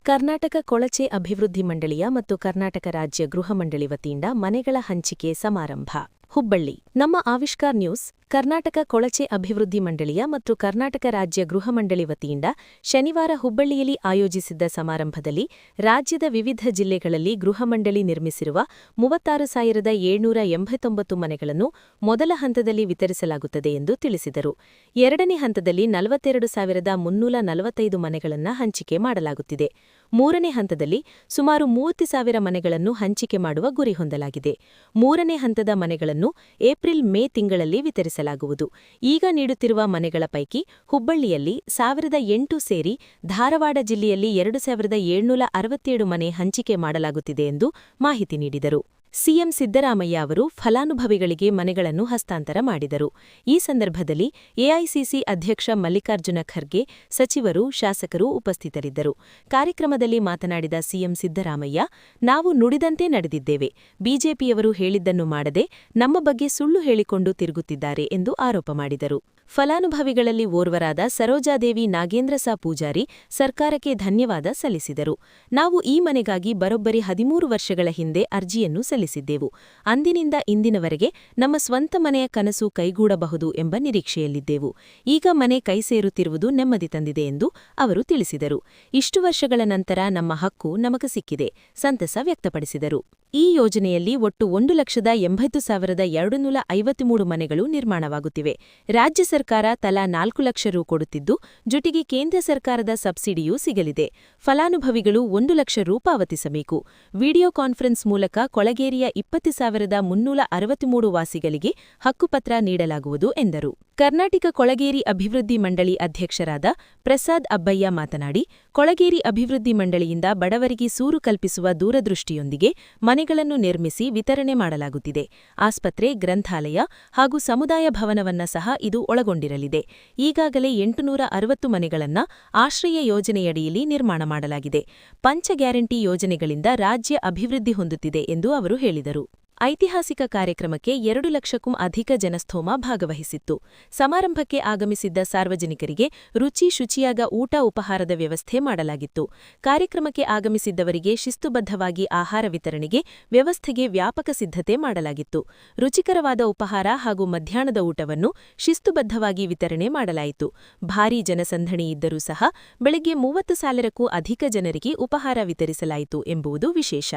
ಕರ್ನಾಟಕ ಕೊಳಚೆ ಅಭಿವೃದ್ಧಿ ಮಂಡಳಿಯ ಮತ್ತು ಕರ್ನಾಟಕ ರಾಜ್ಯ ಗೃಹ ಮಂಡಳಿ ವತಿಯಿಂದ ಮನೆಗಳ ಹಂಚಿಕೆ ಸಮಾರಂಭ. ಹುಬ್ಬಳ್ಳಿ. ನಮ್ಮ ಆವಿಷ್ಕಾರ್ ನ್ಯೂಸ್ ಕರ್ನಾಟಕ ಕೊಳಚೆ ಅಭಿವೃದ್ಧಿ ಮಂಡಳಿಯ ಮತ್ತು ಕರ್ನಾಟಕ ರಾಜ್ಯ ಗೃಹ ಮಂಡಳಿ ವತಿಯಿಂದ ಶನಿವಾರ ಹುಬ್ಬಳ್ಳಿಯಲ್ಲಿ ಆಯೋಜಿಸಿದ್ದ ಸಮಾರಂಭದಲ್ಲಿ ರಾಜ್ಯದ ವಿವಿಧ ಜಿಲ್ಲೆಗಳಲ್ಲಿ ಗೃಹ ಮಂಡಳಿ ನಿರ್ಮಿಸಿರುವ 36,789 ಮನೆಗಳನ್ನು ಮೊದಲ ಹಂತದಲ್ಲಿ ವಿತರಿಸಲಾಗುತ್ತದೆ ಎಂದು ತಿಳಿಸಿದರು. ಎರಡನೇ ಹಂತದಲ್ಲಿ 42,345 ಮನೆಗಳನ್ನು ಹಂಚಿಕೆ ಮಾಡಲಾಗುತ್ತಿದೆ. ಮೂರನೇ ಹಂತದಲ್ಲಿ ಸುಮಾರು 30,000 ಮನೆಗಳನ್ನು ಹಂಚಿಕೆ ಮಾಡುವ ಗುರಿ ಹೊಂದಲಾಗಿದೆ. ಮೂರನೇ ಹಂತದ ಮನೆಗಳನ್ನು ಏಪ್ರಿಲ್-ಮೇ ತಿಂಗಳಲ್ಲಿ ವಿತರಿಸಲಾಗುವುದು. ಈಗ ನೀಡುತ್ತಿರುವ ಮನೆಗಳ ಪೈಕಿ ಹುಬ್ಬಳ್ಳಿಯಲ್ಲಿ 1,008 ಸೇರಿ ಧಾರವಾಡ ಜಿಲ್ಲೆಯಲ್ಲಿ 2,767 ಮನೆ ಹಂಚಿಕೆ ಮಾಡಲಾಗುತ್ತಿದೆ ಎಂದು ಮಾಹಿತಿ ನೀಡಿದರು. ಸಿಎಂ ಸಿದ್ದರಾಮಯ್ಯ ಅವರು ಫಲಾನುಭವಿಗಳಿಗೆ ಮನೆಗಳನ್ನು ಹಸ್ತಾಂತರ ಮಾಡಿದರು. ಈ ಸಂದರ್ಭದಲ್ಲಿ ಎಐಸಿಸಿ ಅಧ್ಯಕ್ಷ ಮಲ್ಲಿಕಾರ್ಜುನ ಖರ್ಗೆ, ಸಚಿವರು, ಶಾಸಕರು ಉಪಸ್ಥಿತರಿದ್ದರು. ಕಾರ್ಯಕ್ರಮದಲ್ಲಿ ಮಾತನಾಡಿದ ಸಿಎಂ ಸಿದ್ದರಾಮಯ್ಯ, ನಾವು ನುಡಿದಂತೆ ನಡೆದಿದ್ದೇವೆ. ಬಿಜೆಪಿಯವರು ಹೇಳಿದ್ದನ್ನು ಮಾಡದೆ ನಮ್ಮ ಬಗ್ಗೆ ಸುಳ್ಳು ಹೇಳಿಕೊಂಡು ತಿರುಗುತ್ತಿದ್ದಾರೆ ಎಂದು ಆರೋಪ ಮಾಡಿದರು. ಫಲಾನುಭವಿಗಳಲ್ಲಿ ಓರ್ವರಾದ ಸರೋಜಾದೇವಿ ನಾಗೇಂದ್ರಸ ಪೂಜಾರಿ ಸರ್ಕಾರಕ್ಕೆ ಧನ್ಯವಾದ ಸಲ್ಲಿಸಿದರು. ನಾವು ಈ ಮನೆಗಾಗಿ ಬರೋಬ್ಬರಿ 13 ವರ್ಷಗಳ ಹಿಂದೆ ಅರ್ಜಿಯನ್ನು ಸಲ್ಲಿಸಿದ್ದೆವು. ಅಂದಿನಿಂದ ಇಂದಿನವರೆಗೆ ನಮ್ಮ ಸ್ವಂತ ಮನೆಯ ಕನಸು ಕೈಗೂಡಬಹುದು ಎಂಬ ನಿರೀಕ್ಷೆಯಲ್ಲಿದ್ದೆವು. ಈಗ ಮನೆ ಕೈಸೇರುತ್ತಿರುವುದು ನೆಮ್ಮದಿ ತಂದಿದೆ ಎಂದು ಅವರು ತಿಳಿಸಿದರು. ಇಷ್ಟು ವರ್ಷಗಳ ನಂತರ ನಮ್ಮ ಹಕ್ಕು ನಮಗೆ ಸಿಕ್ಕಿದೆ, ಸಂತಸ ವ್ಯಕ್ತಪಡಿಸಿದರು. ಈ ಯೋಜನೆಯಲ್ಲಿ ಒಟ್ಟು 1,80,253 ಮನೆಗಳು ನಿರ್ಮಾಣವಾಗುತ್ತಿವೆ. ರಾಜ್ಯ ಸರ್ಕಾರ ತಲಾ 4 ಲಕ್ಷ ರು ಕೊಡುತ್ತಿದ್ದು, ಜೊತೆಗೆ ಕೇಂದ್ರ ಸರ್ಕಾರದ ಸಬ್ಸಿಡಿಯೂ ಸಿಗಲಿದೆ. ಫಲಾನುಭವಿಗಳು 1 ಲಕ್ಷ ರು ಪಾವತಿಸಬೇಕು. ವಿಡಿಯೋ ಕಾನ್ಫರೆನ್ಸ್ ಮೂಲಕ ಕೊಳಗೇರಿಯ 20,363 ವಾಸಿಗಳಿಗೆ ಹಕ್ಕುಪತ್ರ ನೀಡಲಾಗುವುದು ಎಂದರು. ಕರ್ನಾಟಕ ಕೊಳಗೇರಿ ಅಭಿವೃದ್ಧಿ ಮಂಡಳಿ ಅಧ್ಯಕ್ಷರಾದ ಪ್ರಸಾದ್ ಅಬ್ಬಯ್ಯ ಮಾತನಾಡಿ, ಕೊಳಗೇರಿ ಅಭಿವೃದ್ಧಿ ಮಂಡಳಿಯಿಂದ ಬಡವರಿಗೆ ಸೂರು ಕಲ್ಪಿಸುವ ದೂರದೃಷ್ಟಿಯೊಂದಿಗೆ ಮನೆಗಳನ್ನು ನಿರ್ಮಿಸಿ ವಿತರಣೆ ಮಾಡಲಾಗುತ್ತಿದೆ. ಆಸ್ಪತ್ರೆ, ಗ್ರಂಥಾಲಯ ಹಾಗೂ ಸಮುದಾಯ ಭವನವನ್ನ ಸಹ ಇದು ಒಳಗೊಂಡಿರಲಿದೆ. ಈಗಾಗಲೇ 860 ಮನೆಗಳನ್ನು ಆಶ್ರಯ ಯೋಜನೆಯಡಿಯಲ್ಲಿ ನಿರ್ಮಾಣ ಮಾಡಲಾಗಿದೆ. ಪಂಚ ಗ್ಯಾರಂಟಿ ಯೋಜನೆಗಳಿಂದ ರಾಜ್ಯ ಅಭಿವೃದ್ಧಿ ಹೊಂದುತ್ತಿದೆ ಎಂದು ಅವರು ಹೇಳಿದರು. ಐತಿಹಾಸಿಕ ಕಾರ್ಯಕ್ರಮಕ್ಕೆ 2 ಲಕ್ಷಕ್ಕೂ ಅಧಿಕ ಜನಸ್ಥೋಮ ಭಾಗವಹಿಸಿತ್ತು. ಸಮಾರಂಭಕ್ಕೆ ಆಗಮಿಸಿದ್ದ ಸಾರ್ವಜನಿಕರಿಗೆ ರುಚಿ ಶುಚಿಯಾದ ಊಟ ಉಪಹಾರದ ವ್ಯವಸ್ಥೆ ಮಾಡಲಾಗಿತ್ತು. ಕಾರ್ಯಕ್ರಮಕ್ಕೆ ಆಗಮಿಸಿದ್ದವರಿಗೆ ಶಿಸ್ತುಬದ್ಧವಾಗಿ ಆಹಾರ ವಿತರಣೆಗೆ ವ್ಯವಸ್ಥೆಗೆ ವ್ಯಾಪಕ ಸಿದ್ಧತೆ ಮಾಡಲಾಗಿತ್ತು. ರುಚಿಕರವಾದ ಉಪಹಾರ ಹಾಗೂ ಮಧ್ಯಾಹ್ನದ ಊಟವನ್ನು ಶಿಸ್ತುಬದ್ಧವಾಗಿ ವಿತರಣೆ ಮಾಡಲಾಯಿತು. ಭಾರೀ ಜನಸಂದಣಿ ಇದ್ದರೂ ಸಹ ಬೆಳಗ್ಗೆ 30,000ಕ್ಕೂ ಅಧಿಕ ಜನರಿಗೆ ಉಪಹಾರ ವಿತರಿಸಲಾಯಿತು ಎಂಬುದು ವಿಶೇಷ.